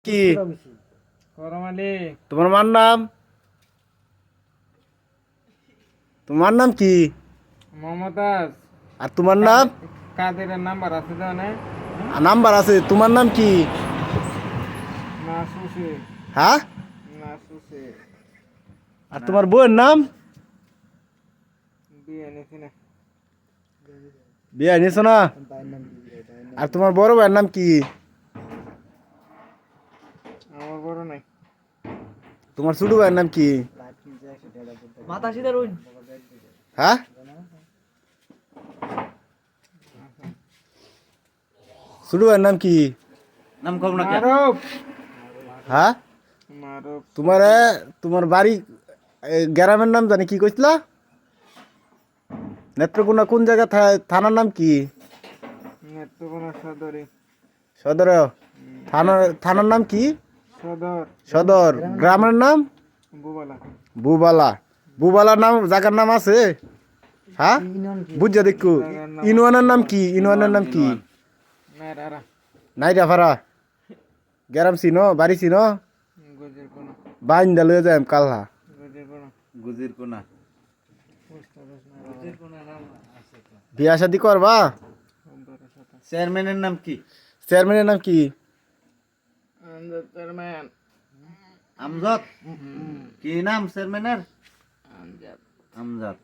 কি করমালি তোমার মার নাম? তোমার নাম কি? মমতাজ আর তোমার নাম? কাদের নাম্বার আছে তো না নাম্বার আছে। তোমার নাম কি? না সুসে হ্যাঁ। না সুসে আর তোমার বউয়ের নাম? বিয়ে নিছি না বিয়ে নিছো না? আর তোমার বড় ভাইয়ের নাম কি? আমার বড় নাই তোমার ছোট ভাইয়ের নাম কি? মাথা সিধা রইন হ্যাঁ। ছোট ভাইয়ের নাম কি? নাম কব না মারুফ হ্যাঁ। মারুফ তোমার বাড়ি গ্রামের নাম জানি কি কইছিলা? নেত্রকোনা কোন জায়গা? থানার নাম কি? নেত্রকোনা সদরে সদর। থানার নাম কি? সদর সদর। গ্রামের নাম? বুবালা বুবালা। বুবালার নাম জায়গার নাম আছে? হ্যাঁ, বুঝা দেখু। ইউনিয়নের নাম কি? ইউনিয়নের নাম কি? নাইরারা নাইরা ফারা। গ্রাম চিনো? বাড়ি চিনো? গজের কোনা বাইন্দা লয়ে যাই কালহা। গজের কোনা গুজির কোনা গজের কোনা নাম আছে তো বিয়া শাদি করবা? চেয়ারম্যানের নাম কি? চেয়ারম্যানের নাম কি? চেয়ারম্যান আমজাদ কি নাম চেয়ারম্যানের? আমজাদ